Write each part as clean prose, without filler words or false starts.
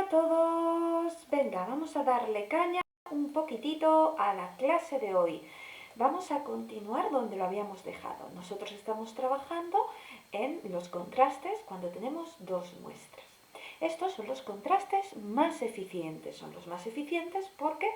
a todos. Venga, vamos a darle caña un poquitito a la clase de hoy. Vamos a continuar donde lo habíamos dejado. Nosotros estamos trabajando en los contrastes cuando tenemos dos muestras. Estos son los contrastes más eficientes. Son los más eficientes porque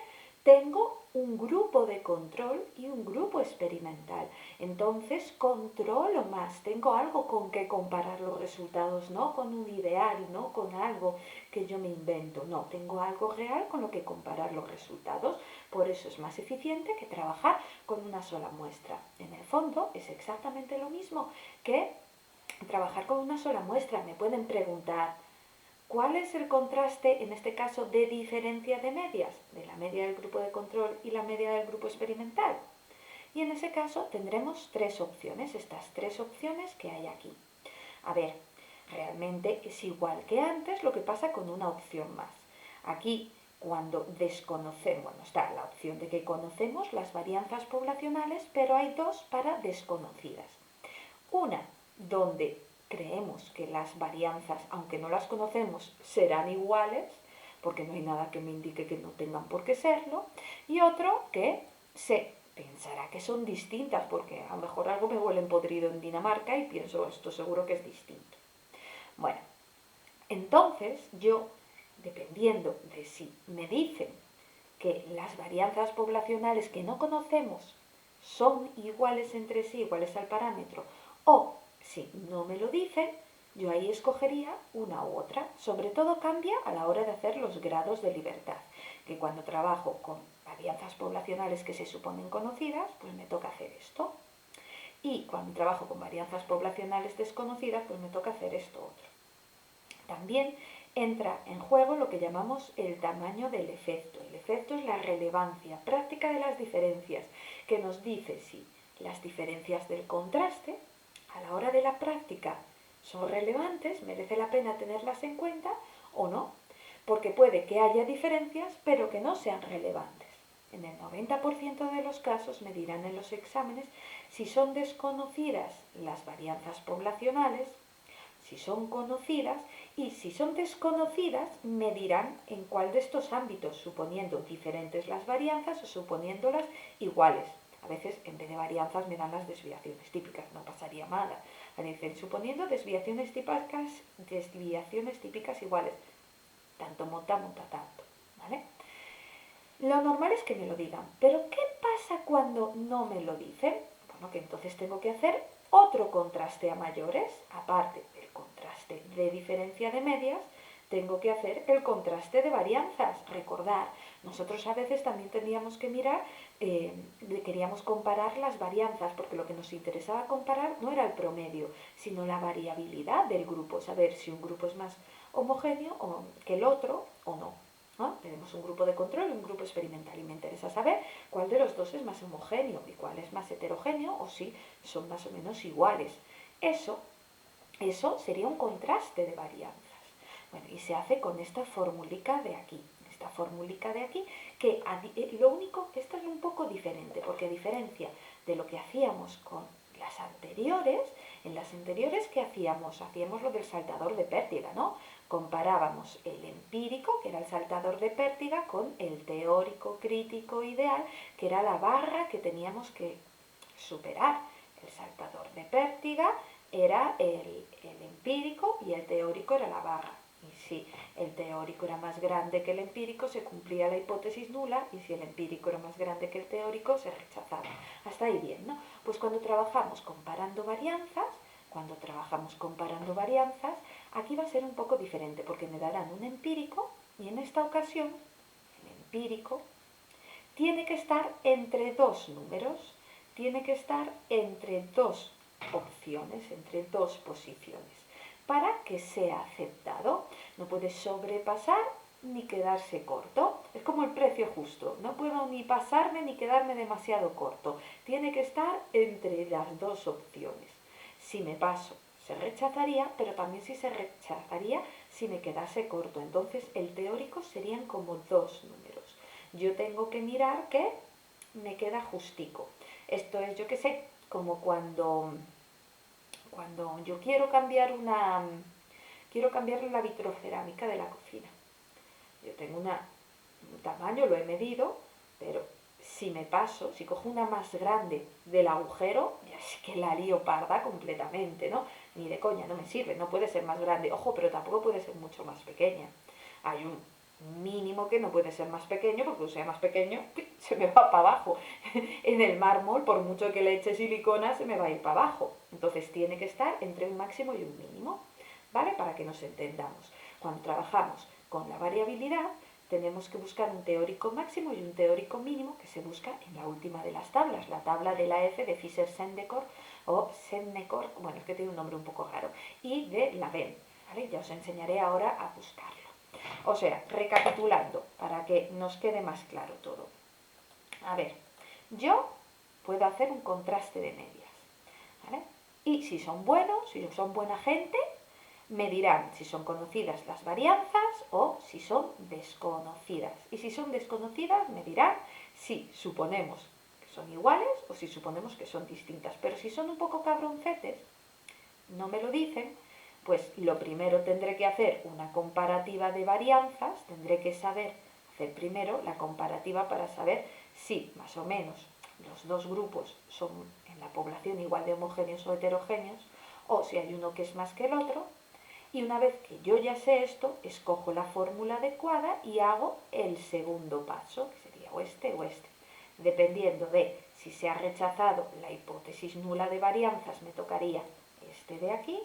tengo un grupo de control y un grupo experimental. Entonces controlo más, tengo algo con que comparar los resultados, no con un ideal, no con algo que yo me invento, no, tengo algo real con lo que comparar los resultados. Por eso es más eficiente que trabajar con una sola muestra. En el fondo es exactamente lo mismo que trabajar con una sola muestra. Me pueden preguntar, ¿cuál es el contraste, en este caso, de diferencia de medias? De la media del grupo de control y la media del grupo experimental. Y en ese caso tendremos tres opciones, estas tres opciones que hay aquí. A ver, realmente es igual que antes, lo que pasa con una opción más. Aquí, cuando desconocemos, bueno, está la opción de que conocemos las varianzas poblacionales, pero hay dos para desconocidas. Una, donde creemos que las varianzas, aunque no las conocemos, serán iguales, porque no hay nada que me indique que no tengan por qué serlo, y otro que se pensará que son distintas, porque a lo mejor algo me huele podrido en Dinamarca y pienso, esto seguro que es distinto. Bueno, entonces yo, dependiendo de si me dicen que las varianzas poblacionales que no conocemos son iguales entre sí, iguales al parámetro, o si no me lo dicen, yo ahí escogería una u otra. Sobre todo cambia a la hora de hacer los grados de libertad, que cuando trabajo con varianzas poblacionales que se suponen conocidas, pues me toca hacer esto. Y cuando trabajo con varianzas poblacionales desconocidas, pues me toca hacer esto otro. También entra en juego lo que llamamos el tamaño del efecto. El efecto es la relevancia práctica de las diferencias, que nos dice si las diferencias del contraste a la hora de la práctica son relevantes, merece la pena tenerlas en cuenta o no, porque puede que haya diferencias pero que no sean relevantes. En el 90% de los casos me dirán en los exámenes si son desconocidas las varianzas poblacionales, si son conocidas, y si son desconocidas me dirán en cuál de estos ámbitos, suponiendo diferentes las varianzas o suponiéndolas iguales. A veces en vez de varianzas me dan las desviaciones típicas, no pasaría nada. Dicen, suponiendo desviaciones típicas iguales, tanto monta tanto, ¿vale? Lo normal es que me lo digan, pero ¿qué pasa cuando no me lo dicen? Bueno, que entonces tengo que hacer otro contraste a mayores, aparte del contraste de diferencia de medias, tengo que hacer el contraste de varianzas. Recordar, nosotros a veces también teníamos que mirar, queríamos comparar las varianzas, porque lo que nos interesaba comparar no era el promedio, sino la variabilidad del grupo, saber si un grupo es más homogéneo que el otro o no. ¿No? Tenemos un grupo de control y un grupo experimental y me interesa saber cuál de los dos es más homogéneo y cuál es más heterogéneo o si son más o menos iguales. Eso sería un contraste de varianzas. Bueno, y se hace con esta formulica de aquí. Esta formulica de aquí, que lo único, esta es un poco diferente, porque a diferencia de lo que hacíamos con las anteriores, en las anteriores, ¿qué hacíamos? Hacíamos lo del saltador de pértiga, ¿no? Comparábamos el empírico, que era el saltador de pértiga, con el teórico crítico ideal, que era la barra que teníamos que superar. El saltador de pértiga era el empírico y el teórico era la barra. Y si el teórico era más grande que el empírico, se cumplía la hipótesis nula, y si el empírico era más grande que el teórico, se rechazaba. Hasta ahí bien, ¿no? Pues cuando trabajamos comparando varianzas, aquí va a ser un poco diferente, porque me darán un empírico, y en esta ocasión, el empírico tiene que estar entre dos números, tiene que estar entre dos opciones, entre dos posiciones, para que sea aceptado. No puede sobrepasar ni quedarse corto. Es como el precio justo. No puedo ni pasarme ni quedarme demasiado corto. Tiene que estar entre las dos opciones. Si me paso, se rechazaría, pero también si se rechazaría si me quedase corto. Entonces el teórico serían como dos números. Yo tengo que mirar que me queda justico. Esto es, yo qué sé, como cuando yo quiero cambiar la vitrocerámica de la cocina. Yo tengo un tamaño, lo he medido, pero si me paso, si cojo una más grande del agujero, ya es que la lío parda completamente, ¿no? Ni de coña, no me sirve, no puede ser más grande. Ojo, pero tampoco puede ser mucho más pequeña. Hay un mínimo que no puede ser más pequeño, porque si sea más pequeño, se me va para abajo. En el mármol, por mucho que le eche silicona, se me va a ir para abajo. Entonces tiene que estar entre un máximo y un mínimo, ¿vale? Para que nos entendamos. Cuando trabajamos con la variabilidad, tenemos que buscar un teórico máximo y un teórico mínimo que se busca en la última de las tablas, la tabla de la F de Fisher-Sendekor o Sendekor, bueno, es que tiene un nombre un poco raro, y de la BEM, ¿vale? Ya os enseñaré ahora a buscarlo. O sea, recapitulando, para que nos quede más claro todo. A ver, yo puedo hacer un contraste de medias, ¿vale? Y si son buenos, si son buena gente, me dirán si son conocidas las varianzas o si son desconocidas. Y si son desconocidas, me dirán si suponemos que son iguales o si suponemos que son distintas. Pero si son un poco cabroncetes, no me lo dicen, pues lo primero tendré que hacer una comparativa de varianzas, tendré que saber hacer primero la comparativa para saber si más o menos los dos grupos son en la población igual de homogéneos o heterogéneos, o si hay uno que es más que el otro. Y una vez que yo ya sé esto, escojo la fórmula adecuada y hago el segundo paso, que sería o este. Dependiendo de si se ha rechazado la hipótesis nula de varianzas, me tocaría este de aquí,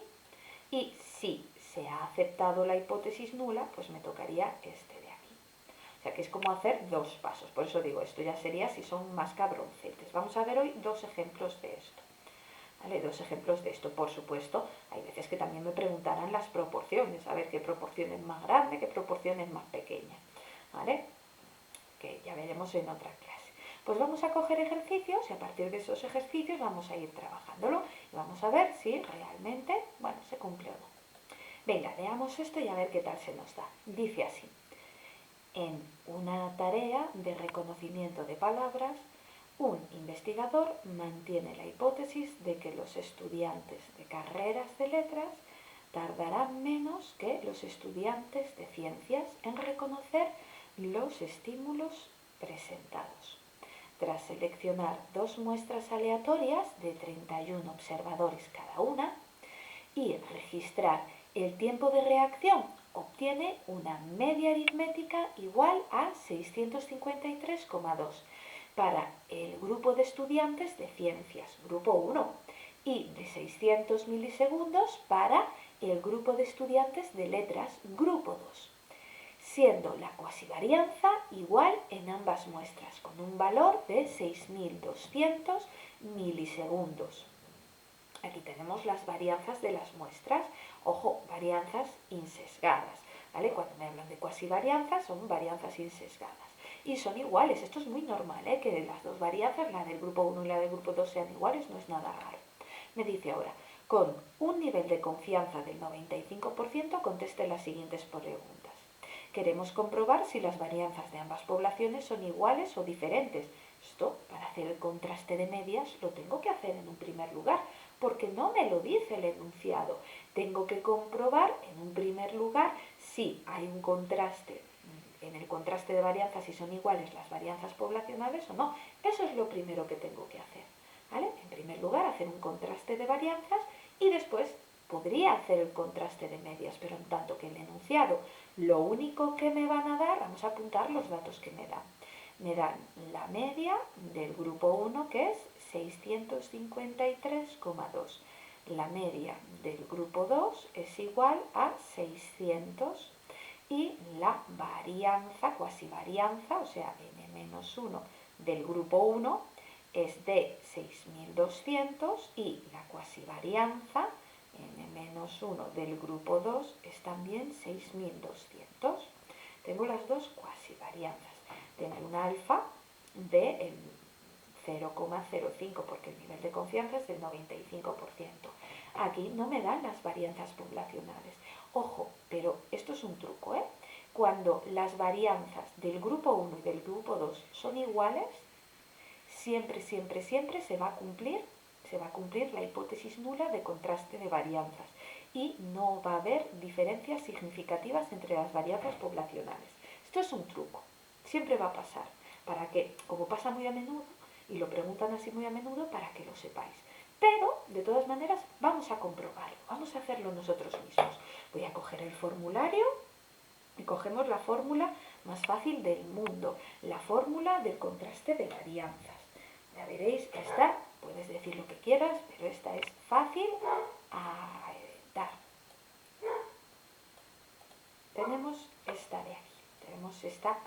y si se ha aceptado la hipótesis nula, pues me tocaría este de aquí. O sea que es como hacer dos pasos. Por eso digo, esto ya sería si son más cabroncetes. Vamos a ver hoy dos ejemplos de esto. ¿Vale? Dos ejemplos de esto, por supuesto. Hay veces que también me preguntarán las proporciones, a ver qué proporción es más grande, qué proporción es más pequeña, ¿vale? Que ya veremos en otra clase. Pues vamos a coger ejercicios y a partir de esos ejercicios vamos a ir trabajándolo y vamos a ver si realmente, bueno, se cumple o no. Venga, leamos esto y a ver qué tal se nos da. Dice así: en una tarea de reconocimiento de palabras, un investigador mantiene la hipótesis de que los estudiantes de carreras de letras tardarán menos que los estudiantes de ciencias en reconocer los estímulos presentados. Tras seleccionar dos muestras aleatorias de 31 observadores cada una y registrar el tiempo de reacción, obtiene una media aritmética igual a 653,2 para el grupo de estudiantes de ciencias, grupo 1, y de 600 milisegundos para el grupo de estudiantes de letras, grupo 2, siendo la cuasivarianza igual en ambas muestras, con un valor de 6200 milisegundos. Aquí tenemos las varianzas de las muestras. Ojo, varianzas insesgadas, ¿vale? Cuando me hablan de cuasivarianzas, son varianzas insesgadas. Y son iguales, esto es muy normal, ¿eh? Que las dos varianzas, la del grupo 1 y la del grupo 2, sean iguales, no es nada raro. Me dice ahora, con un nivel de confianza del 95%, conteste las siguientes preguntas. Queremos comprobar si las varianzas de ambas poblaciones son iguales o diferentes. Esto, para hacer el contraste de medias, lo tengo que hacer en un primer lugar, porque no me lo dice el enunciado. Tengo que comprobar en un primer lugar si hay un contraste, en el contraste de varianzas, si son iguales las varianzas poblacionales o no. Eso es lo primero que tengo que hacer, ¿vale? En primer lugar, hacer un contraste de varianzas y después podría hacer el contraste de medias, pero en tanto que el enunciado lo único que me van a dar, vamos a apuntar los datos que me dan. Me dan la media del grupo 1, que es 653,2. La media del grupo 2 es igual a 600 y la varianza, cuasivarianza, o sea, n-1 del grupo 1 es de 6200 y la cuasivarianza n-1 del grupo 2 es también 6200. Tengo las dos cuasivarianzas. Tengo un alfa de 0,05 porque el nivel de confianza es del 95%. Aquí no me dan las varianzas poblacionales. Ojo, pero esto es un truco, ¿eh? Cuando las varianzas del grupo 1 y del grupo 2 son iguales, siempre se va a cumplir la hipótesis nula de contraste de varianzas y no va a haber diferencias significativas entre las varianzas poblacionales. Esto Esto es un truco, siempre va a pasar, para que, como pasa muy a menudo, y lo preguntan así muy a menudo, para que lo sepáis. Pero, de todas maneras, vamos a comprobarlo, vamos a hacerlo nosotros mismos. Voy a coger el formulario y cogemos la fórmula más fácil del mundo, la fórmula del contraste de varianzas. Ya veréis, esta, puedes decir lo que quieras, pero esta es fácil a dar. Tenemos esta de aquí, tenemos esta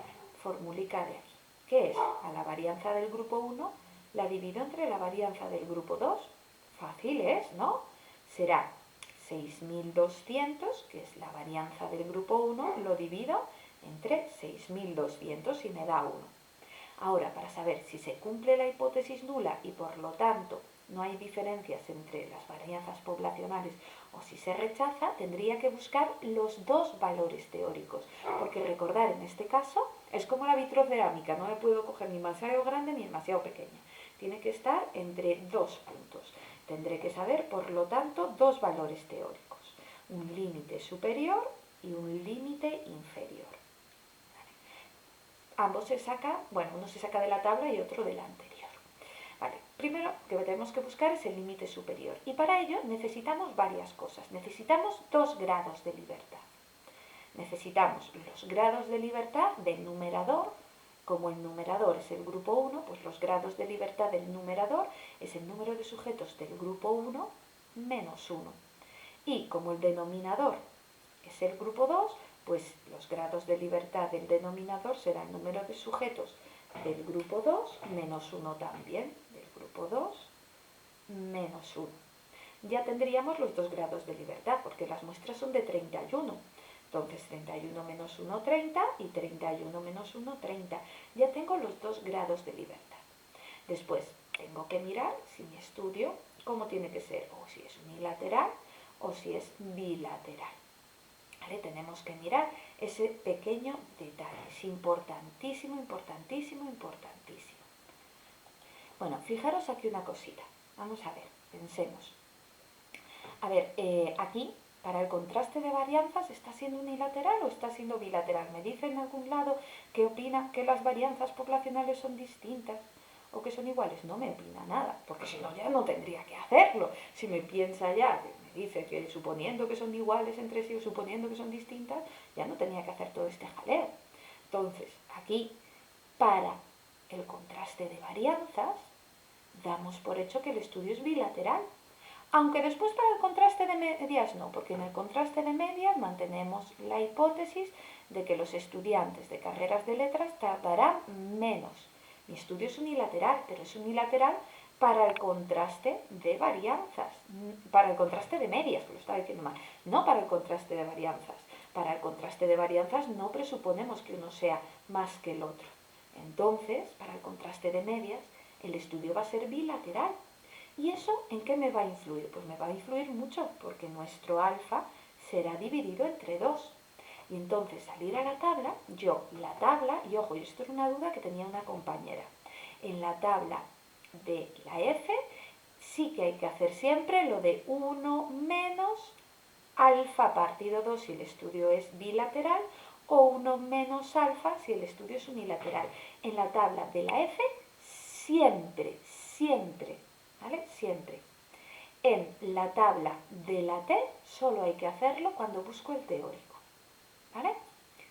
formulica de aquí. ¿Qué es? A la varianza del grupo 1 la divido entre la varianza del grupo 2. Fácil es, ¿no? Será 6.200, que es la varianza del grupo 1, lo divido entre 6.200 y me da 1. Ahora, para saber si se cumple la hipótesis nula y por lo tanto no hay diferencias entre las varianzas poblacionales o si se rechaza, tendría que buscar los dos valores teóricos. Porque recordar, en este caso, es como la vitrocerámica, no me puedo coger ni demasiado grande ni demasiado pequeña. Tiene que estar entre dos puntos. Tendré que saber, por lo tanto, dos valores teóricos. Un límite superior y un límite inferior. Ambos se saca, bueno, uno se saca de la tabla y otro de la anterior. Vale, primero que tenemos que buscar es el límite superior y para ello necesitamos varias cosas. Necesitamos 2 grados de libertad. Necesitamos los grados de libertad del numerador. Como el numerador es el grupo 1, pues los grados de libertad del numerador es el número de sujetos del grupo 1 menos 1. Y como el denominador es el grupo 2, pues los grados de libertad del denominador será el número de sujetos del grupo 2 menos 1 también, del grupo 2 menos 1. Ya tendríamos los 2 grados de libertad, porque las muestras son de 31. Entonces 31 menos 1, 30 y 31 menos 1, 30. Ya tengo los 2 grados de libertad. Después tengo que mirar si mi estudio, cómo tiene que ser, o si es unilateral o si es bilateral. ¿Vale? Tenemos que mirar ese pequeño detalle. Es importantísimo, importantísimo, importantísimo. Bueno, fijaros aquí una cosita. Vamos a ver, pensemos. A ver, aquí, para el contraste de varianzas, ¿está siendo unilateral o está siendo bilateral? Me dice en algún lado que opina que las varianzas poblacionales son distintas o que son iguales. No me opina nada, porque si no ya no tendría que hacerlo. Si me piensa ya, me dice que suponiendo que son iguales entre sí o suponiendo que son distintas, ya no tenía que hacer todo este jaleo. Entonces, aquí, para el contraste de varianzas, damos por hecho que el estudio es bilateral. Aunque después para el contraste de medias no, porque en el contraste de medias mantenemos la hipótesis de que los estudiantes de carreras de letras tardarán menos. Mi estudio es unilateral, pero es unilateral para el contraste de varianzas, para el contraste de medias, que lo estaba diciendo mal, no para el contraste de varianzas. Para el contraste de varianzas no presuponemos que uno sea más que el otro. Entonces, para el contraste de medias, el estudio va a ser bilateral. ¿Y eso en qué me va a influir? Pues me va a influir mucho, porque nuestro alfa será dividido entre 2. Y entonces, al ir a la tabla, la tabla, y ojo, y esto es una duda que tenía una compañera, en la tabla de la F sí que hay que hacer siempre lo de 1 menos alfa partido 2 si el estudio es bilateral o 1 menos alfa si el estudio es unilateral. En la tabla de la F siempre, siempre, ¿vale? Siempre. En la tabla de la T solo hay que hacerlo cuando busco el teórico, ¿vale?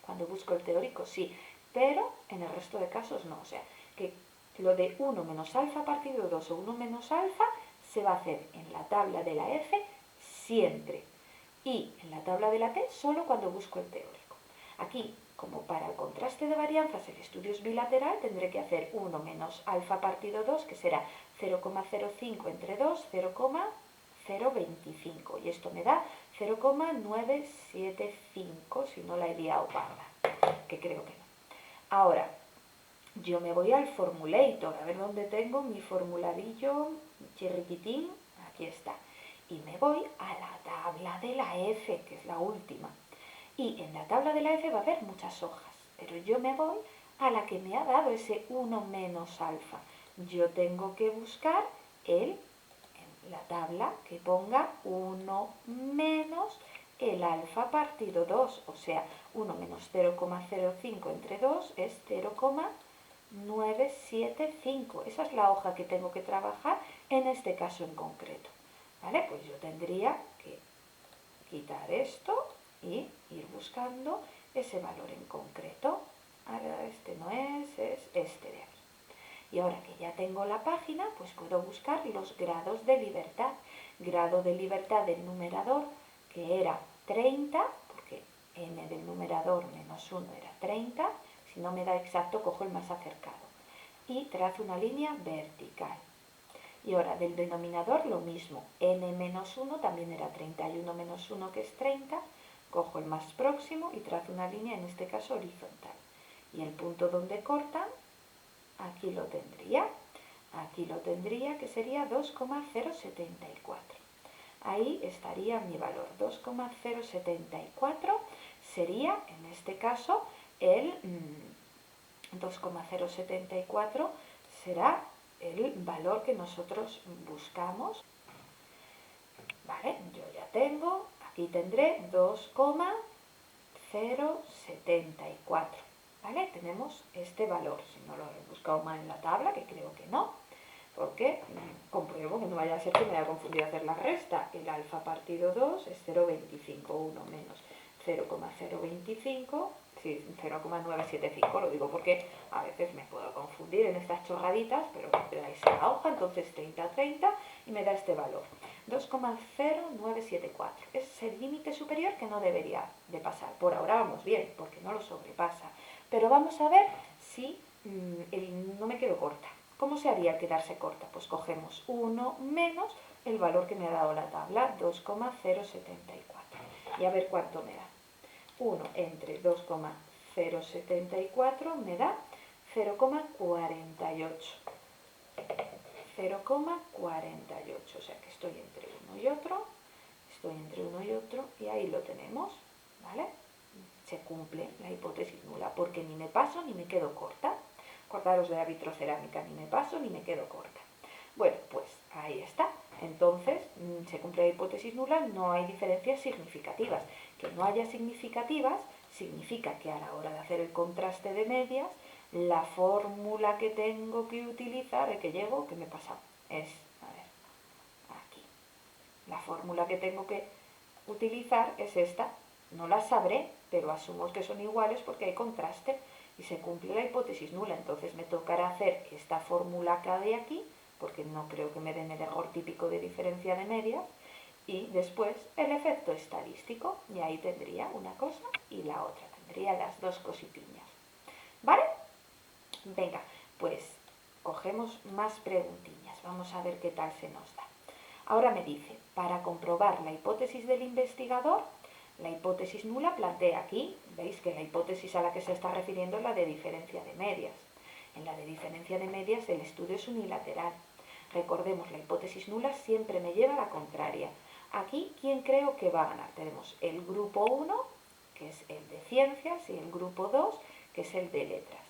Cuando busco el teórico sí, pero en el resto de casos no. O sea, que lo de 1 menos alfa partido 2 o 1 menos alfa se va a hacer en la tabla de la F siempre y en la tabla de la T solo cuando busco el teórico. Aquí, como para el contraste de varianzas el estudio es bilateral, tendré que hacer 1 menos alfa partido 2, que será 0,05 entre 2, 0,025. Y esto me da 0,975, si no la he liado parda, que creo que no. Ahora, yo me voy al formulator, a ver dónde tengo mi formularillo, chirriquitín, aquí está. Y me voy a la tabla de la F, que es la última. Y en la tabla de la F va a haber muchas hojas, pero yo me voy a la que me ha dado ese 1 menos alfa. Yo tengo que buscar en la tabla que ponga 1 menos el alfa partido 2, o sea, 1 menos 0,05 entre 2 es 0,975. Esa es la hoja que tengo que trabajar en este caso en concreto. ¿Vale? Pues yo tendría que quitar esto y ir buscando ese valor en concreto. Ahora este no es este de aquí. Y ahora que ya tengo la página, pues puedo buscar los grados de libertad. Grado de libertad del numerador, que era 30, porque n del numerador menos 1 era 30. Si no me da exacto, cojo el más acercado. Y trazo una línea vertical. Y ahora del denominador lo mismo. n menos 1 también era 31 menos 1, que es 30. Cojo el más próximo y trazo una línea, en este caso horizontal. Y el punto donde cortan, aquí lo tendría. Aquí lo tendría, que sería 2,074. Ahí estaría mi valor. 2,074 sería, en este caso, el 2,074 será el valor que nosotros buscamos. Vale, yo ya tengo, aquí tendré 2,074. ¿Vale? Tenemos este valor. Si no lo he buscado mal en la tabla, que creo que no, porque compruebo que no vaya a ser que me haya confundido hacer la resta. El alfa partido 2 es 0,25, 1 menos 0,025, sí, 0,975, lo digo porque a veces me puedo confundir en estas chorraditas, pero veáis la hoja, entonces 30, 30, y me da este valor, 2,0974. Es el límite superior que no debería de pasar. Por ahora vamos bien, porque no lo sobrepasa. Pero vamos a ver si no me quedo corta. ¿Cómo se haría quedarse corta? Pues cogemos 1 menos el valor que me ha dado la tabla, 2,074. Y a ver cuánto me da. 1 entre 2,074 me da 0,48. 0,48. O sea que estoy entre uno y otro. Estoy entre uno y otro. Y ahí lo tenemos. ¿Vale? Se cumple la hipótesis nula, porque ni me paso ni me quedo corta. Acordaros de la vitrocerámica, ni me paso ni me quedo corta. Bueno, pues ahí está. Entonces, se cumple la hipótesis nula, no hay diferencias significativas. Que no haya significativas significa que a la hora de hacer el contraste de medias, la fórmula que tengo que utilizar, que llevo, que me he pasado, es, a ver, aquí. La fórmula que tengo que utilizar es esta. No la sabré, pero asumo que son iguales porque hay contraste y se cumple la hipótesis nula. Entonces me tocará hacer esta fórmula acá de aquí, porque no creo que me den el error típico de diferencia de medias, y después el efecto estadístico, y ahí tendría una cosa y la otra, tendría las dos cositiñas. ¿Vale? Venga, pues cogemos más preguntiñas, vamos a ver qué tal se nos da. Ahora me dice, para comprobar la hipótesis del investigador, la hipótesis nula plantea aquí, veis que la hipótesis a la que se está refiriendo es la de diferencia de medias. En la de diferencia de medias el estudio es unilateral. Recordemos, la hipótesis nula siempre me lleva a la contraria. Aquí, ¿quién creo que va a ganar? Tenemos el grupo 1, que es el de ciencias, y el grupo 2, que es el de letras.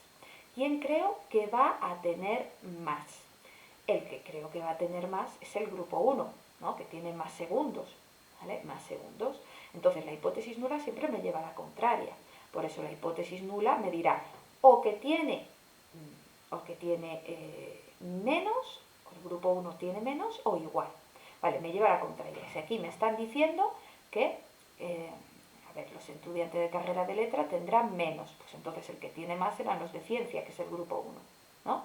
¿Quién creo que va a tener más? El que creo que va a tener más es el grupo 1, ¿no? Que tiene más segundos, ¿vale? Más segundos. Entonces la hipótesis nula siempre me lleva a la contraria. Por eso la hipótesis nula me dirá o que tiene menos, o el grupo 1 tiene menos o igual. Vale, me lleva a la contraria. Si aquí me están diciendo que, a ver, los estudiantes de carrera de letra tendrán menos, pues entonces el que tiene más serán los de ciencia, que es el grupo 1, ¿no?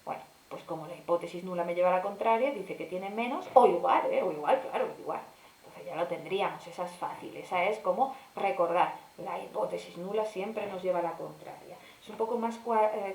Bueno, pues como la hipótesis nula me lleva a la contraria, dice que tiene menos o igual, o igual, claro, igual. Entonces ya lo tendríamos, esa es fácil, esa es como recordar, la hipótesis nula siempre nos lleva a la contraria. Es un poco más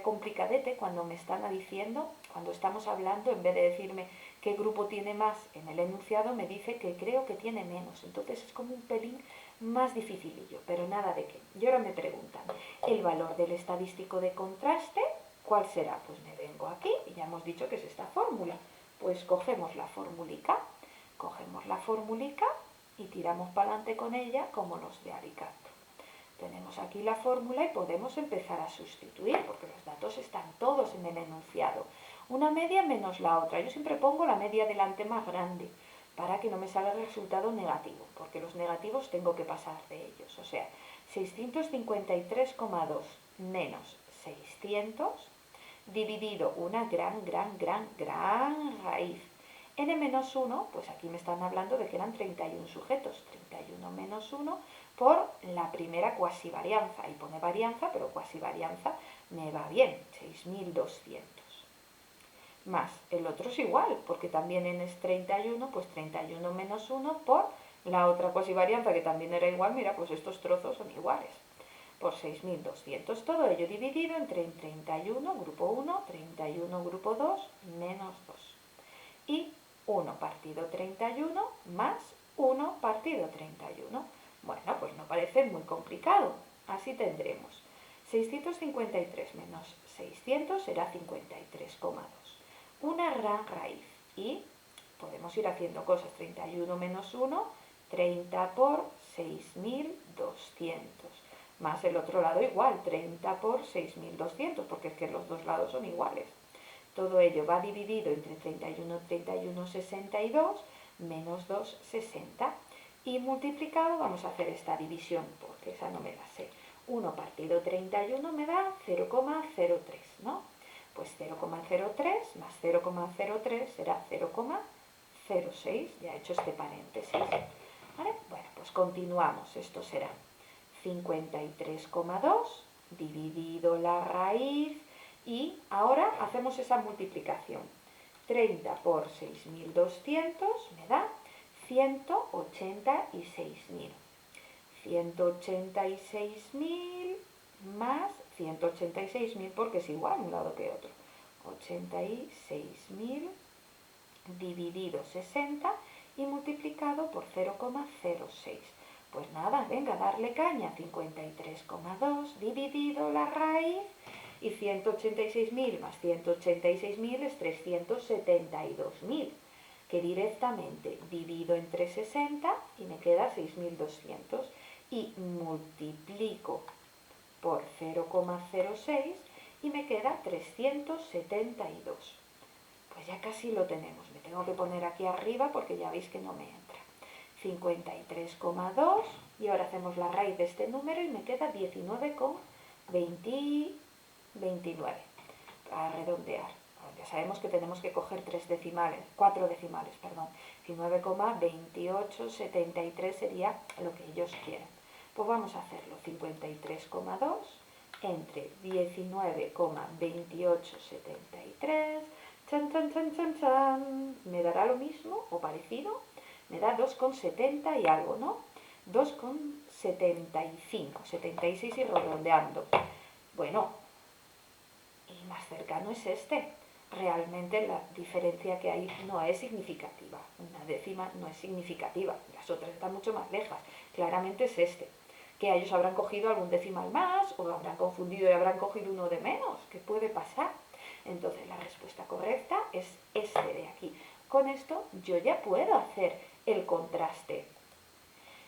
complicadete cuando me están diciendo, cuando estamos hablando, en vez de decirme qué grupo tiene más en el enunciado, me dice que creo que tiene menos. Entonces es como un pelín más dificilillo, pero nada de qué. Y ahora me preguntan, ¿el valor del estadístico de contraste cuál será? Pues me vengo aquí y ya hemos dicho que es esta fórmula. Pues cogemos la formulica y tiramos para adelante con ella como los de Alicanto. Tenemos aquí la fórmula y podemos empezar a sustituir, porque los datos están todos en el enunciado. Una media menos la otra. Yo siempre pongo la media delante más grande, para que no me salga el resultado negativo, porque los negativos tengo que pasar de ellos. O sea, 653,2 menos 600 dividido una gran raíz. N-1, pues aquí me están hablando de que eran 31 sujetos. 31 menos 1 por la primera cuasivarianza. Ahí pone varianza, pero cuasivarianza me va bien. 6200. Más el otro es igual, porque también n es 31, pues 31 menos 1 por la otra cuasivarianza, que también era igual. Mira, pues estos trozos son iguales. Por 6200, todo ello dividido entre 31 grupo 1, 31 grupo 2, menos 2. Y 1 partido 31 más 1 partido 31. Bueno, pues no parece muy complicado. Así tendremos 653 menos 600 será 53,2. Una gran raíz. Y podemos ir haciendo cosas. 31 menos 1, 30 por 6200. Más el otro lado igual, 30 por 6200, porque es que los dos lados son iguales. Todo ello va dividido entre 31, 31, 62, menos 2, 60. Y multiplicado, vamos a hacer esta división, porque esa no me la sé. 1 partido 31 me da 0,03, ¿no? Pues 0,03 más 0,03 será 0,06. Ya he hecho este paréntesis. ¿Vale? Bueno, pues continuamos. Esto será 53,2 dividido la raíz, y ahora hacemos esa multiplicación. 30 por 6200 me da 186.000. 186.000 más 186.000, porque es igual un lado que otro. 86.000 dividido 60 y multiplicado por 0,06. Pues nada, venga, darle caña. 53,2 dividido la raíz, y 186.000 más 186.000 es 372.000, que directamente divido entre 60 y me queda 6.200, y multiplico por 0,06 y me queda 372. Pues ya casi lo tenemos. Me tengo que poner aquí arriba porque ya veis que no me entra. 53,2, y ahora hacemos la raíz de este número y me queda 19,29 para redondear. Ya sabemos que tenemos que coger 4 decimales, perdón. 19,2873 sería lo que ellos quieren. Pues vamos a hacerlo. 53,2 entre 19,2873. Chan, chan, chan, chan, chan. ¿Me dará lo mismo o parecido? Me da 2,70 y algo, ¿no? 2,75, 76 y redondeando. Bueno, el más cercano es este. Realmente la diferencia que hay no es significativa. Una décima no es significativa. Las otras están mucho más lejas. Claramente es este. Que ellos habrán cogido algún decimal más, o lo habrán confundido y habrán cogido uno de menos. ¿Qué puede pasar? Entonces la respuesta correcta es este de aquí. Con esto yo ya puedo hacer el contraste.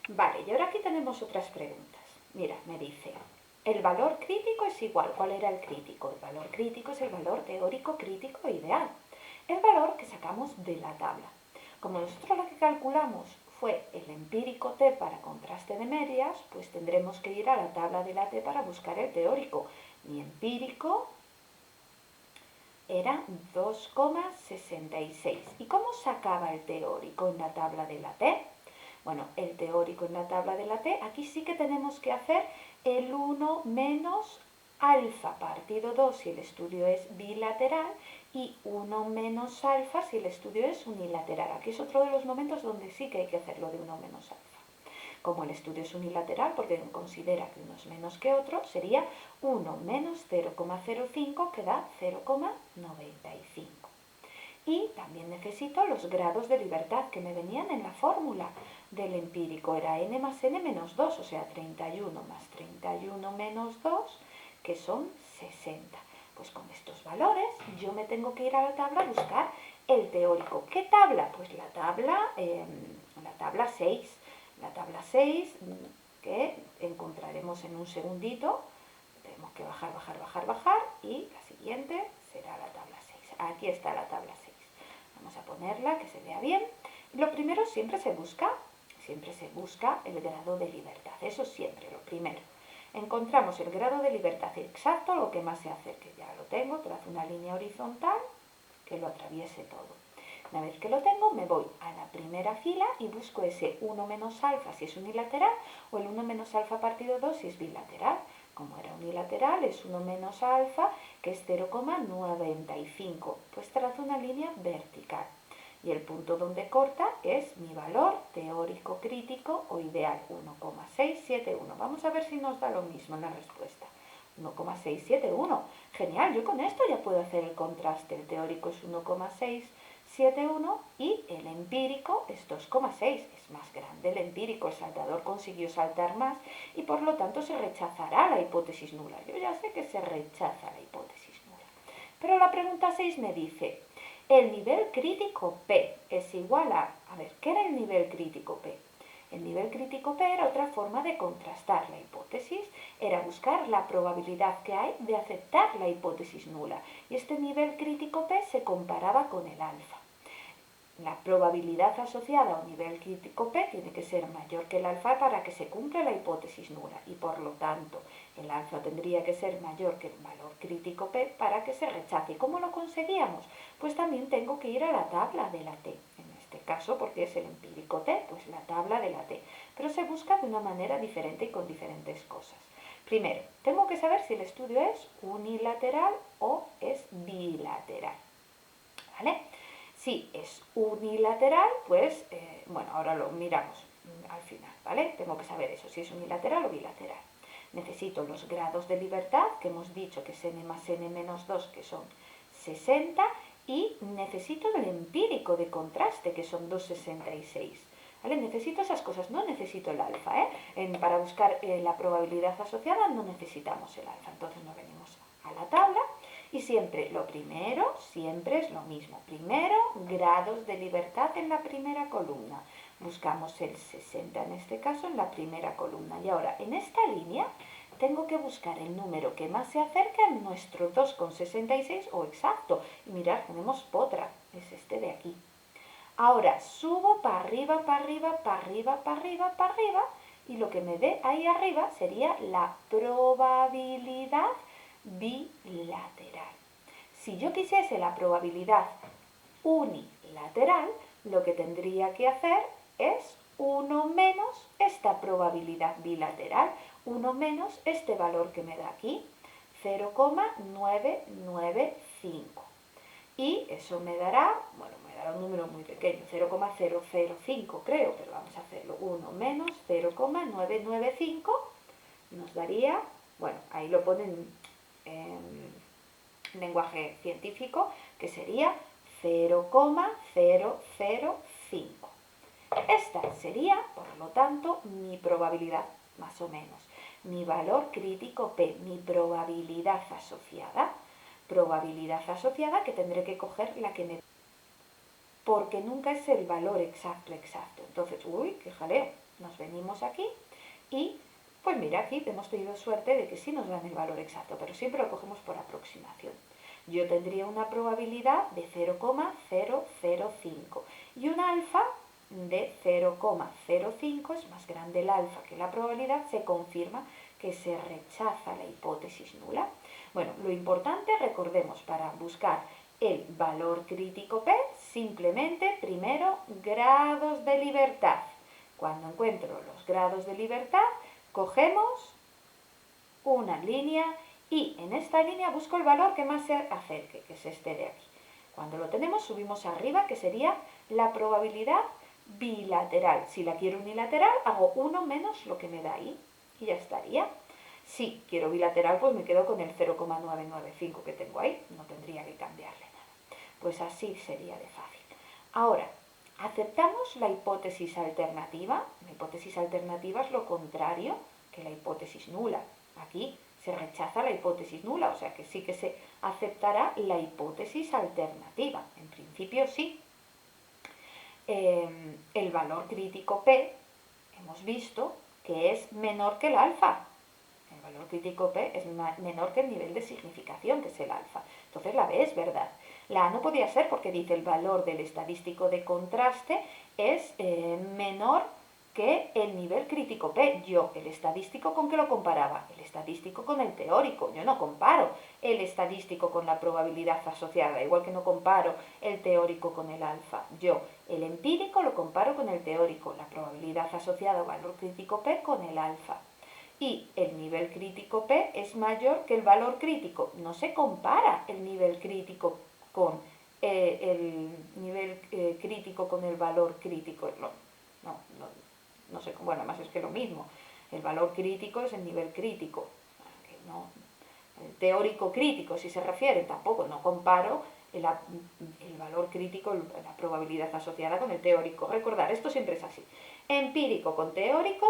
Vale, y ahora aquí tenemos otras preguntas. Mira, me dice, el valor crítico es igual. ¿Cuál era el crítico? El valor crítico es el valor teórico crítico ideal. El valor que sacamos de la tabla. Como nosotros lo que calculamos fue el empírico T para contraste de medias, pues tendremos que ir a la tabla de la T para buscar el teórico. Mi empírico era 2,66. ¿Y cómo sacaba el teórico en la tabla de la T? Bueno, el teórico en la tabla de la T, aquí sí que tenemos que hacer el 1 menos alfa partido 2 si el estudio es bilateral, y 1 menos alfa si el estudio es unilateral. Aquí es otro de los momentos donde sí que hay que hacerlo de 1 menos alfa. Como el estudio es unilateral, porque considera que uno es menos que otro, sería 1 menos 0,05, que da 0,95. Y también necesito los grados de libertad que me venían en la fórmula del empírico. Era n más n menos 2, o sea, 31 más 31 menos 2, que son 60. Pues con estos valores yo me tengo que ir a la tabla a buscar el teórico. ¿Qué tabla? Pues la tabla 6. La tabla 6, que encontraremos en un segundito. Tenemos que bajar, bajar, bajar, bajar, y la siguiente será la tabla 6. Aquí está la tabla 6. Vamos a ponerla, que se vea bien. Lo primero siempre se busca el grado de libertad, eso siempre, lo primero. Encontramos el grado de libertad exacto, lo que más se acerque. Ya lo tengo, trazo una línea horizontal que lo atraviese todo. Una vez que lo tengo, me voy a la primera fila y busco ese 1 menos alfa si es unilateral o el 1 menos alfa partido 2 si es bilateral. Como era unilateral, es 1 menos alfa, que es 0,95. Pues trazo una línea vertical. Y el punto donde corta es mi valor teórico crítico o ideal, 1,671. Vamos a ver si nos da lo mismo en la respuesta. 1,671. Genial, yo con esto ya puedo hacer el contraste. El teórico es 1,671 y el empírico es 2,6. Es más grande el empírico, el saltador consiguió saltar más y por lo tanto se rechazará la hipótesis nula. Yo ya sé que se rechaza la hipótesis nula. Pero la pregunta 6 me dice, el nivel crítico P es igual a ver, ¿qué era el nivel crítico P? El nivel crítico P era otra forma de contrastar la hipótesis, era buscar la probabilidad que hay de aceptar la hipótesis nula. Y este nivel crítico P se comparaba con el alfa. La probabilidad asociada a un nivel crítico P tiene que ser mayor que el alfa para que se cumpla la hipótesis nula y por lo tanto el alfa tendría que ser mayor que el valor crítico P para que se rechace. ¿Y cómo lo conseguíamos? Pues también tengo que ir a la tabla de la T. En este caso, porque es el empírico T, pues la tabla de la T. Pero se busca de una manera diferente y con diferentes cosas. Primero, tengo que saber si el estudio es unilateral o es bilateral. ¿Vale? Si es unilateral, pues, bueno, ahora lo miramos al final, ¿vale? Tengo que saber eso, si es unilateral o bilateral. Necesito los grados de libertad, que hemos dicho que es n más n menos 2, que son 60, y necesito el empírico de contraste, que son 2,66. ¿Vale? Necesito esas cosas, no necesito el alfa, para buscar la probabilidad asociada no necesitamos el alfa, entonces nos venimos a la tabla. Y siempre, lo primero, siempre es lo mismo. Primero, grados de libertad en la primera columna. Buscamos el 60 en este caso en la primera columna. Y ahora, en esta línea, tengo que buscar el número que más se acerca a nuestro 2,66 o exacto. Y mirad, tenemos potra, es este de aquí. Ahora, subo para arriba, para arriba, para arriba, para arriba, para arriba. Y lo que me dé ahí arriba sería la probabilidad bilateral. Si yo quisiese la probabilidad unilateral, lo que tendría que hacer es 1 menos esta probabilidad bilateral, 1 menos este valor que me da aquí, 0,995. Y eso me dará, bueno, me dará un número muy pequeño, 0,005 creo, pero vamos a hacerlo, 1 menos 0,995 nos daría, bueno, ahí lo ponen en lenguaje científico, que sería 0,005. Esta sería, por lo tanto, mi probabilidad, más o menos. Mi valor crítico P, mi probabilidad asociada. Probabilidad asociada que tendré que coger la que me... porque nunca es el valor exacto. Entonces, uy, qué jaleo. Nos venimos aquí y pues mira, aquí hemos tenido suerte de que sí nos dan el valor exacto, pero siempre lo cogemos por aproximación. Yo tendría una probabilidad de 0,005 y un alfa de 0,05, es más grande el alfa que la probabilidad, se confirma que se rechaza la hipótesis nula. Bueno, lo importante, recordemos, para buscar el valor crítico P, simplemente primero grados de libertad. Cuando encuentro los grados de libertad, cogemos una línea y en esta línea busco el valor que más se acerque, que es este de aquí. Cuando lo tenemos, subimos arriba, que sería la probabilidad bilateral. Si la quiero unilateral, hago 1 menos lo que me da ahí y ya estaría. Si quiero bilateral, pues me quedo con el 0,995 que tengo ahí, no tendría que cambiarle nada. Pues así sería de fácil. Ahora, ¿aceptamos la hipótesis alternativa? La hipótesis alternativa es lo contrario que la hipótesis nula. Aquí se rechaza la hipótesis nula, o sea que sí que se aceptará la hipótesis alternativa. En principio sí. El valor crítico P, hemos visto que es menor que el alfa. El valor crítico P es menor que el nivel de significación, que es el alfa. Entonces la B es verdad. La A no podía ser porque dice el valor del estadístico de contraste es menor que el nivel crítico P. Yo, el estadístico, ¿con qué lo comparaba? El estadístico con el teórico. Yo no comparo el estadístico con la probabilidad asociada, igual que no comparo el teórico con el alfa. Yo, el empírico, lo comparo con el teórico, la probabilidad asociada o valor crítico P con el alfa. Y el nivel crítico P es mayor que el valor crítico. No se compara el nivel crítico con el nivel crítico con el valor crítico. No sé, bueno, además es que lo mismo. El valor crítico es el nivel crítico. No, el teórico crítico, si se refiere, tampoco, no comparo el valor crítico, la probabilidad asociada con el teórico. Recordar, esto siempre es así. Empírico con teórico,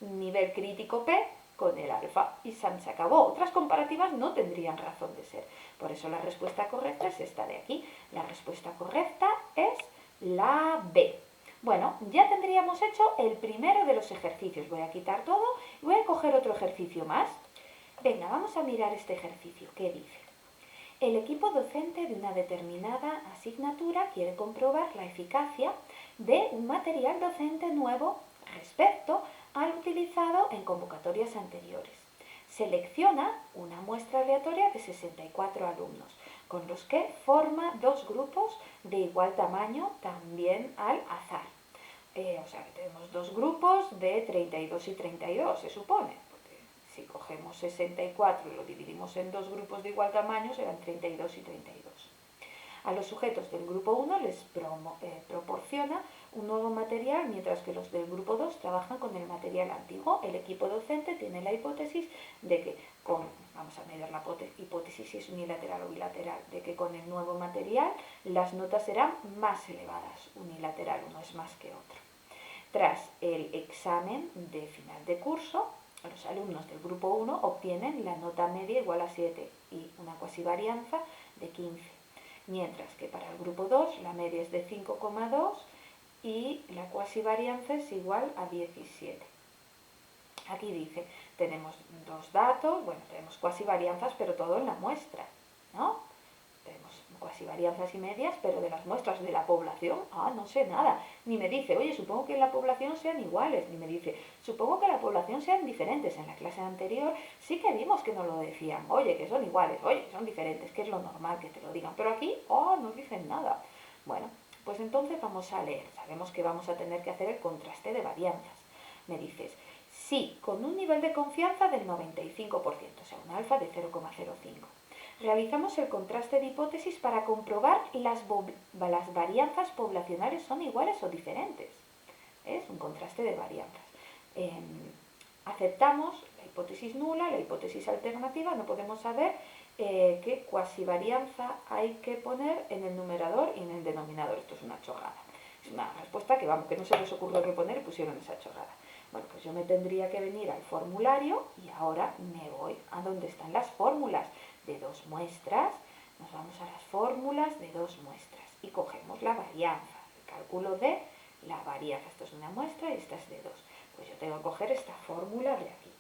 nivel crítico P con el alfa y se acabó. Otras comparativas no tendrían razón de ser. Por eso la respuesta correcta es esta de aquí. La respuesta correcta es la B. Bueno, ya tendríamos hecho el primero de los ejercicios. Voy a quitar todo y voy a coger otro ejercicio más. Venga, vamos a mirar este ejercicio. ¿Qué dice? El equipo docente de una determinada asignatura quiere comprobar la eficacia de un material docente nuevo respecto al utilizado en convocatorias anteriores. Selecciona una muestra aleatoria de 64 alumnos, con los que forma dos grupos de igual tamaño, también al azar. O sea que tenemos dos grupos de 32 y 32, se supone. Si cogemos 64 y lo dividimos en dos grupos de igual tamaño, serán 32 y 32. A los sujetos del grupo 1 les proporciona un nuevo material, mientras que los del grupo 2 trabajan con el material antiguo. El equipo docente tiene la hipótesis de que vamos a medir la hipótesis si es unilateral o bilateral, de que con el nuevo material las notas serán más elevadas. Unilateral, uno es más que otro. Tras el examen de final de curso, los alumnos del grupo 1 obtienen la nota media igual a 7 y una cuasivarianza de 15, mientras que para el grupo 2 la media es de 5,2 y la cuasivarianza es igual a 17. Aquí dice, tenemos dos datos, bueno, tenemos cuasivarianzas, pero todo en la muestra, ¿no? Tenemos cuasivarianzas y medias, pero de las muestras de la población, no sé nada. Ni me dice, oye, supongo que en la población sean iguales. Ni me dice, supongo que en la población sean diferentes. En la clase anterior sí que vimos que nos lo decían. Oye, que son iguales, oye, que son diferentes, que es lo normal que te lo digan. Pero aquí, no dicen nada. Bueno, pues entonces vamos a leer. Sabemos que vamos a tener que hacer el contraste de varianzas. Me dices, sí, con un nivel de confianza del 95%, o sea, un alfa de 0,05. Realizamos el contraste de hipótesis para comprobar las varianzas poblacionales son iguales o diferentes. Es un contraste de varianzas. Aceptamos la hipótesis nula, la hipótesis alternativa, no podemos saber qué cuasivarianza hay que poner en el numerador y en el denominador. Esto es una chorrada. Es una respuesta que, vamos, que no se les ocurrió qué poner y pusieron esa chorrada. Bueno, pues yo me tendría que venir al formulario y ahora me voy a donde están las fórmulas de dos muestras. Nos vamos a las fórmulas de dos muestras y cogemos la varianza, el cálculo de la varianza. Esto es una muestra y esta es de dos. Pues yo tengo que coger esta fórmula de aquí.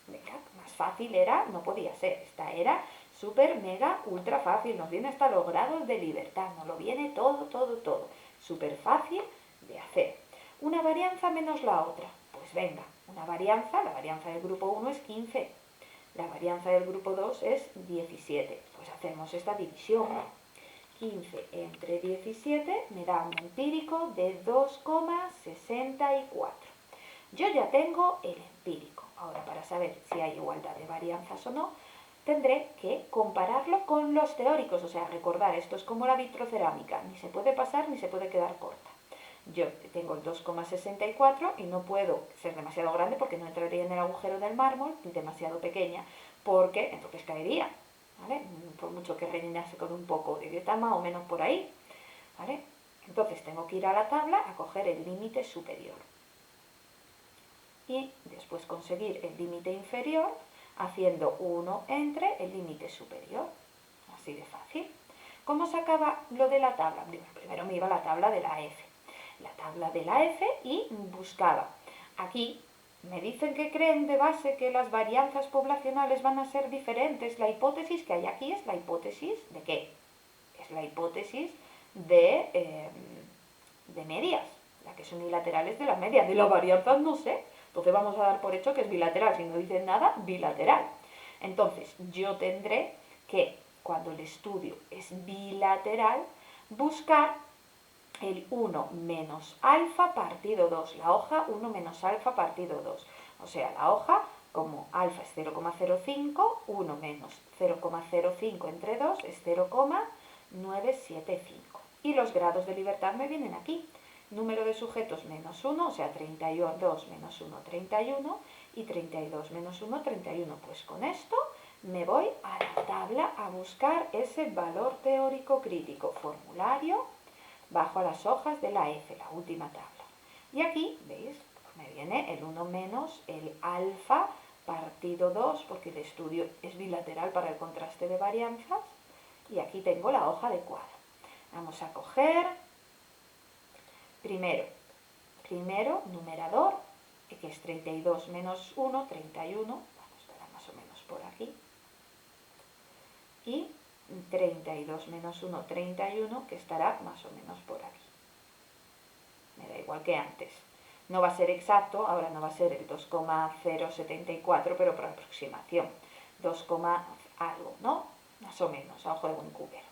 Venga, más fácil era, no podía ser. Esta era súper, mega, ultra fácil. Nos viene hasta los grados de libertad. Nos lo viene todo, todo, todo. Súper fácil de hacer. Una varianza menos la otra. Pues venga, una varianza, la varianza del grupo 1 es 15. La varianza del grupo 2 es 17. Pues hacemos esta división. 15 entre 17 me da un empírico de 2,64. Yo ya tengo el empírico. Ahora, para saber si hay igualdad de varianzas o no, tendré que compararlo con los teóricos. O sea, recordar, esto es como la vitrocerámica. Ni se puede pasar ni se puede quedar corta. Yo tengo el 2,64 y no puedo ser demasiado grande porque no entraría en el agujero del mármol, ni demasiado pequeña, porque entonces caería, ¿vale? Por mucho que rellenase con un poco de dieta más o menos por ahí, ¿vale? Entonces tengo que ir a la tabla a coger el límite superior y después conseguir el límite inferior haciendo 1 entre el límite superior. Así de fácil. ¿Cómo sacaba lo de la tabla? Primero me iba a la tabla de la F y buscaba aquí me dicen que creen de base que las varianzas poblacionales van a ser diferentes. La hipótesis que hay aquí es la hipótesis ¿de qué? Es la hipótesis de medias, la que es unilateral es de las medias, de las varianzas no sé. Entonces vamos a dar por hecho que es bilateral, si no dicen nada, bilateral. Entonces yo tendré que, cuando el estudio es bilateral, buscar el 1 menos alfa partido 2, la hoja 1 menos alfa partido 2. O sea, la hoja, como alfa es 0,05, 1 menos 0,05 entre 2 es 0,975. Y los grados de libertad me vienen aquí. Número de sujetos menos 1, o sea, 32 menos 1, 31, y 32 menos 1, 31. Pues con esto me voy a la tabla a buscar ese valor teórico crítico, formulario, bajo a las hojas de la F, la última tabla. Y aquí, ¿veis? Me viene el 1 menos el alfa partido 2, porque el estudio es bilateral para el contraste de varianzas. Y aquí tengo la hoja adecuada. Vamos a coger primero numerador, que es 32 menos 1, 31. Vamos, estará más o menos por aquí. Y 32 menos 1, 31, que estará más o menos por aquí. Me da igual que antes. No va a ser exacto, ahora no va a ser el 2,074, pero por aproximación. 2, algo, ¿no? Más o menos, a ojo de buen cubero.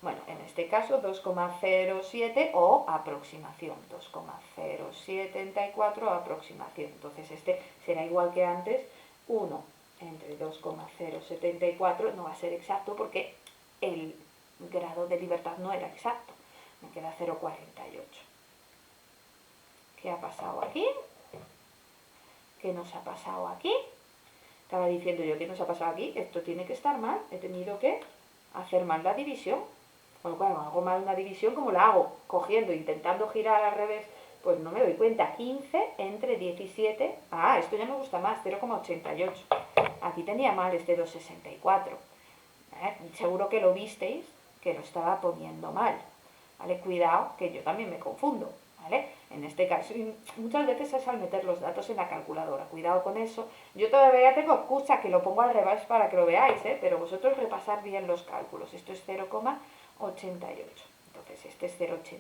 Bueno, en este caso 2,07 o aproximación. 2,074 aproximación. Entonces este será igual que antes, 1 entre 2,074, no va a ser exacto porque el grado de libertad no era exacto. Me queda 0,48. ¿Qué ha pasado aquí? ¿Qué nos ha pasado aquí? Estaba diciendo yo, ¿qué nos ha pasado aquí? Esto tiene que estar mal. He tenido que hacer mal la división. Bueno, cuando hago mal una división, ¿cómo la hago? Cogiendo, intentando girar al revés, pues no me doy cuenta. 15 entre 17. Ah, esto ya me gusta más, 0,88. Aquí tenía mal este 2,64. Seguro que lo visteis, que lo estaba poniendo mal. ¿Vale? Cuidado, que yo también me confundo. ¿Vale? En este caso, muchas veces es al meter los datos en la calculadora. Cuidado con eso. Yo todavía tengo excusa que lo pongo al revés para que lo veáis, ¿eh? Pero vosotros repasar bien los cálculos. Esto es 0,88. Entonces este es 0,88.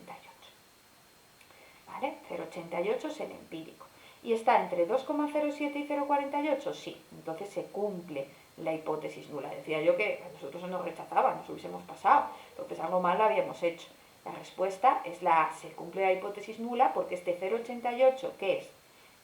¿Vale? 0,88 es el empírico. ¿Y está entre 2,07 y 0,48? Sí. Entonces se cumple la hipótesis nula. Decía yo que a nosotros se nos rechazaba, nos hubiésemos pasado. Entonces algo mal lo habíamos hecho. La respuesta es la A. Se cumple la hipótesis nula porque este 0,88, que es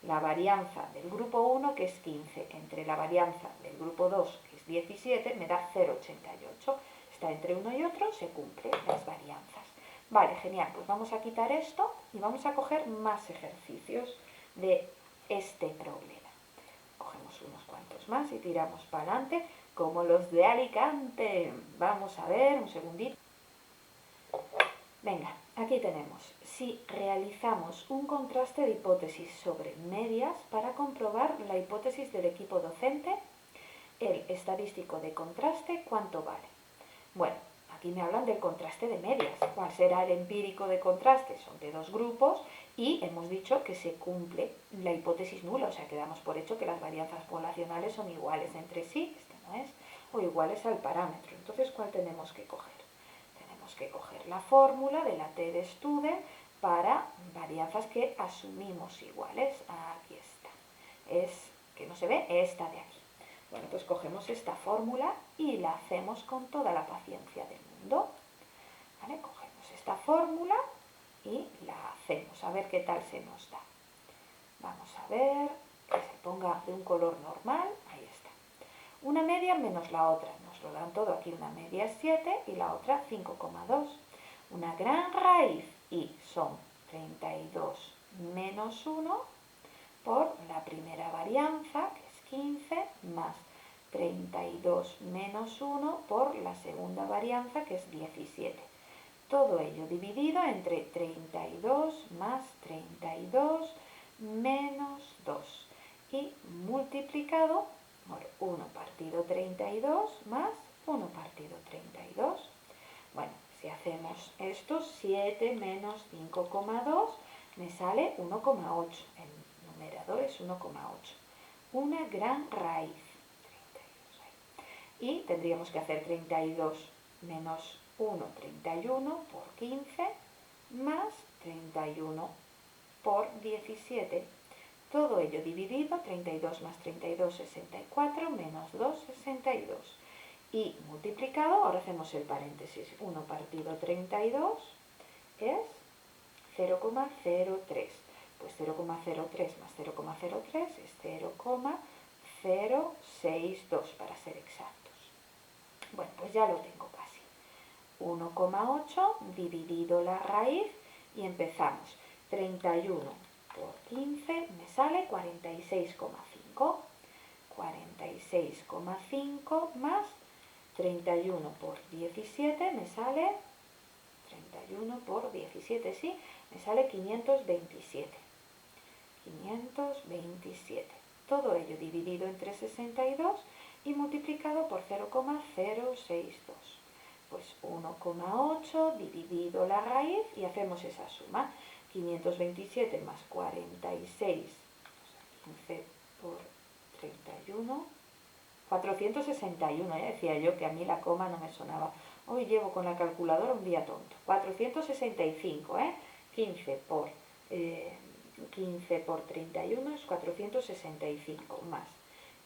la varianza del grupo 1, que es 15, entre la varianza del grupo 2, que es 17, me da 0,88. Está entre uno y otro, se cumplen las varianzas. Vale, genial. Pues vamos a quitar esto y vamos a coger más ejercicios de este problema. Cogemos unos cuantos más y tiramos para adelante, como los de Alicante. Vamos a ver, un segundito. Venga, aquí tenemos. Si realizamos un contraste de hipótesis sobre medias para comprobar la hipótesis del equipo docente, el estadístico de contraste, ¿cuánto vale? Bueno, aquí me hablan del contraste de medias. ¿Cuál será el empírico de contraste? Son de dos grupos y hemos dicho que se cumple la hipótesis nula, o sea que damos por hecho que las varianzas poblacionales son iguales entre sí, este no es, o iguales al parámetro. Entonces, ¿cuál tenemos que coger? Tenemos que coger la fórmula de la T de Student para varianzas que asumimos iguales. Aquí está. Es que no se ve esta de aquí. Bueno, pues cogemos esta fórmula y la hacemos con toda la paciencia del mundo. ¿Vale? Cogemos esta fórmula y la hacemos, a ver qué tal se nos da. Vamos a ver, que se ponga de un color normal, ahí está. Una media menos la otra, nos lo dan todo aquí, una media es 7 y la otra 5,2. Una gran raíz y son 32 menos 1 por la primera varianza, que es 15, más 32 menos 1 por la segunda varianza, que es 17. Todo ello dividido entre 32 más 32 menos 2 y multiplicado por 1 partido 32 más 1 partido 32. Bueno, si hacemos esto, 7 menos 5,2 me sale 1,8. El numerador es 1,8. Una gran raíz. 32 ahí. Y tendríamos que hacer 32 menos 1, 31 por 15, más 31 por 17. Todo ello dividido, 32 más 32, 64, menos 2, 62. Y multiplicado, ahora hacemos el paréntesis, 1 partido 32 es 0,03. Pues 0,03 más 0,03 es 0,062 para ser exactos. Bueno, pues ya lo tengo casi. 1,8 dividido la raíz y empezamos. 31 por 15 me sale 46,5. 46,5 más 31 por 17 me sale 31 por 17, sí, me sale 527. 527. Todo ello dividido entre 62 y multiplicado por 0,062. Pues 1,8 dividido la raíz y hacemos esa suma. 527 más 46, 15 por 31, 461, decía yo que a mí la coma no me sonaba. Hoy llevo con la calculadora un día tonto. 465, 15 por 31 es 465, más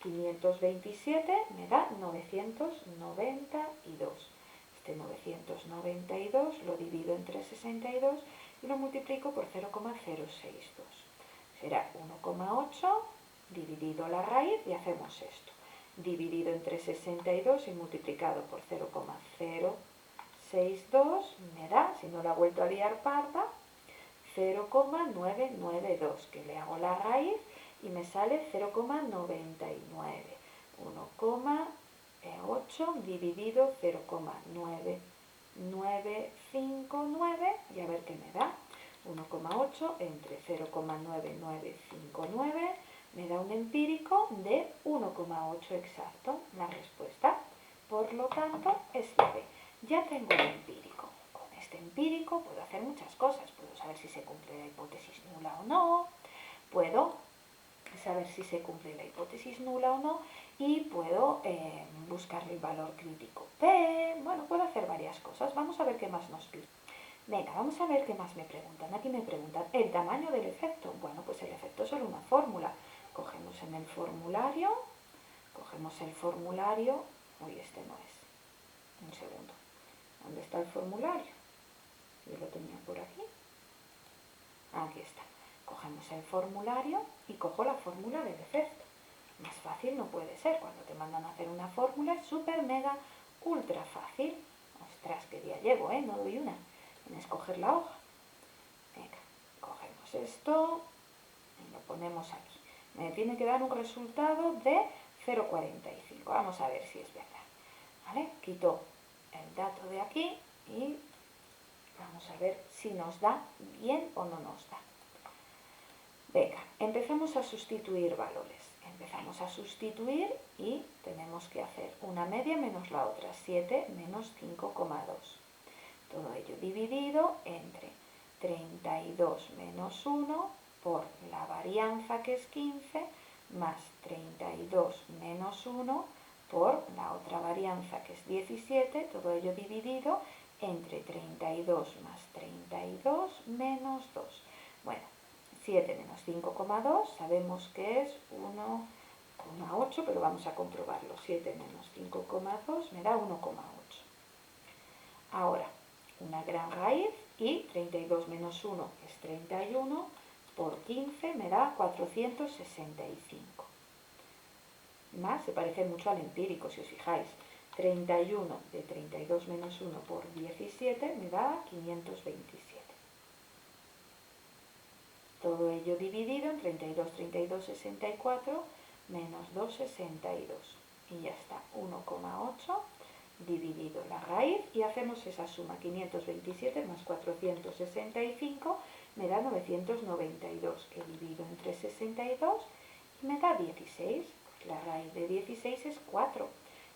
527 me da 992. Este 992 lo divido entre 62 y lo multiplico por 0,062. Será 1,8 dividido la raíz y hacemos esto. Dividido entre 62 y multiplicado por 0,062 me da, si no la he vuelto a liar parda, 0,992, que le hago la raíz y me sale 0,99. 1,8 dividido 0,9959 y a ver qué me da. 1,8 entre 0,9959 me da un empírico de 1,8 exacto, la respuesta. Por lo tanto, es la B. Ya tengo el empírico. Con este empírico puedo hacer muchas cosas. Puedo saber si se cumple la hipótesis nula o no. Puedo saber si se cumple la hipótesis nula o no. Y puedo buscar el valor crítico P. Bueno, puedo hacer varias cosas. Vamos a ver qué más nos pide. Venga, vamos a ver qué más me preguntan. Aquí me preguntan, ¿el tamaño del efecto? Bueno, pues el efecto es solo una fórmula. Cogemos en el formulario, uy, este no es, un segundo, ¿dónde está el formulario? Yo lo tenía por aquí, aquí está. Cogemos el formulario y cojo la fórmula del efecto. Más fácil no puede ser, cuando te mandan a hacer una fórmula es súper, mega, ultra fácil. Ostras, qué día llevo, no doy una en escoger la hoja. Venga, cogemos esto y lo ponemos aquí. Me tiene que dar un resultado de 0,45. Vamos a ver si es verdad. ¿Vale? Quito el dato de aquí y vamos a ver si nos da bien o no nos da. Venga, empezamos a sustituir valores. Empezamos a sustituir y tenemos que hacer una media menos la otra. 7 menos 5,2. Todo ello dividido entre 32 menos 1 por la varianza, que es 15, más 32 menos 1 por la otra varianza, que es 17, todo ello dividido entre 32 más 32 menos 2. Bueno, 7 menos 5,2 sabemos que es 1,8, pero vamos a comprobarlo. 7 menos 5,2 me da 1,8. Ahora, una gran raíz y 32 menos 1 es 31 por 15 me da 465. Más, se parece mucho al empírico, si os fijáis. 31 de 32 menos 1 por 17 me da 527. Todo ello dividido en 32, 32, 64 menos 2, 62. Y ya está, 1,8 dividido la raíz y hacemos esa suma. 527 más 465 me da 992, que divido entre 62 y me da 16. Pues la raíz de 16 es 4.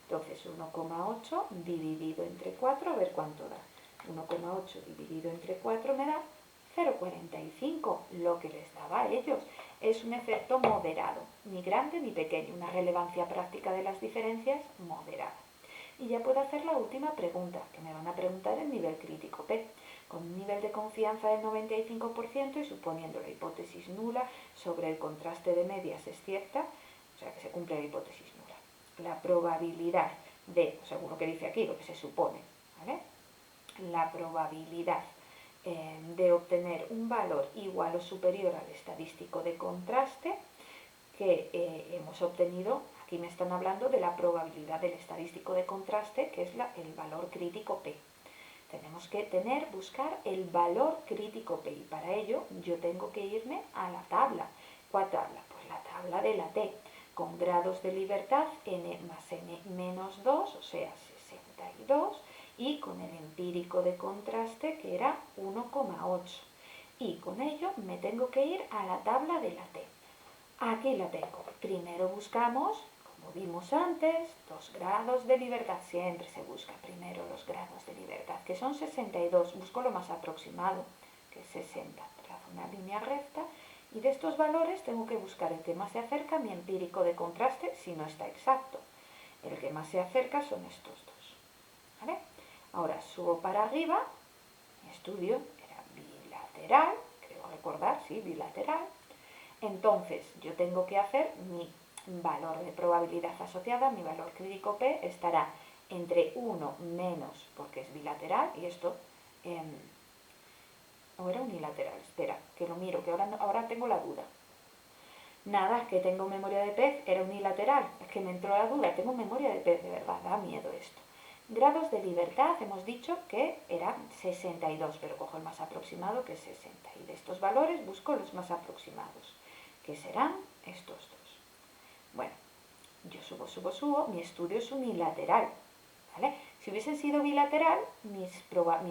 Entonces 1,8 dividido entre 4, a ver cuánto da. 1,8 dividido entre 4 me da 0,45, lo que les daba a ellos. es un efecto moderado, ni grande ni pequeño, una relevancia práctica de las diferencias moderada. Y ya puedo hacer la última pregunta, que me van a preguntar el nivel crítico P. Con un nivel de confianza del 95% y suponiendo la hipótesis nula sobre el contraste de medias es cierta, o sea que se cumple la hipótesis nula. La probabilidad de, según lo que dice aquí, lo que se supone, ¿vale? La probabilidad de obtener un valor igual o superior al estadístico de contraste que hemos obtenido, aquí me están hablando de la probabilidad del estadístico de contraste, que es el valor crítico P. Tenemos que buscar el valor crítico P y para ello yo tengo que irme a la tabla. ¿Cuál tabla? Pues la tabla de la T, con grados de libertad n más n menos 2, o sea 62, y con el empírico de contraste que era 1,8. Y con ello me tengo que ir a la tabla de la T. Aquí la tengo. Primero buscamos, como vimos antes, los grados de libertad. Siempre se busca primero los grados de libertad, que son 62. Busco lo más aproximado, que es 60. Trazo una línea recta y de estos valores tengo que buscar el que más se acerca a mi empírico de contraste, si no está exacto. El que más se acerca son estos dos. ¿Vale? Ahora subo para arriba. Mi estudio era bilateral, creo recordar, sí, bilateral. Entonces, yo tengo que hacer mi valor de probabilidad asociada, mi valor crítico P estará entre 1 menos, porque es bilateral, y esto, o era unilateral, espera, que lo miro, que ahora tengo la duda. Nada, que tengo memoria de pez, era unilateral, es que me entró la duda, tengo memoria de pez, de verdad, da miedo esto. Grados de libertad, hemos dicho que eran 62, pero cojo el más aproximado que es 60. Y de estos valores busco los más aproximados, que serán estos dos. Bueno, yo subo, mi estudio es unilateral, ¿vale? Si hubiesen sido bilateral, mi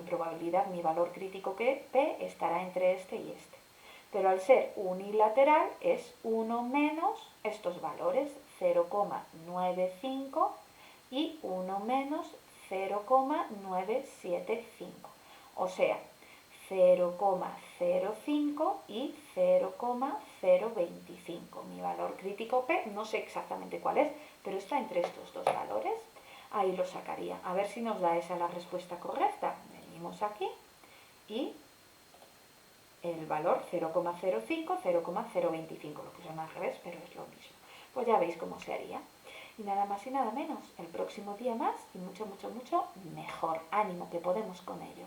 probabilidad, mi valor crítico que P estará entre este y este. Pero al ser unilateral es 1 menos estos valores, 0,95 y 1 menos 0,975. O sea, 0,05 y 0,025. Mi valor crítico P, no sé exactamente cuál es, pero está entre estos dos valores. Ahí lo sacaría. A ver si nos da esa la respuesta correcta. Venimos aquí y el valor 0,05, 0,025. Lo pusieron al revés, pero es lo mismo. Pues ya veis cómo se haría. Y nada más y nada menos. El próximo día más y mucho, mucho, mucho mejor. Ánimo, que podemos con ello.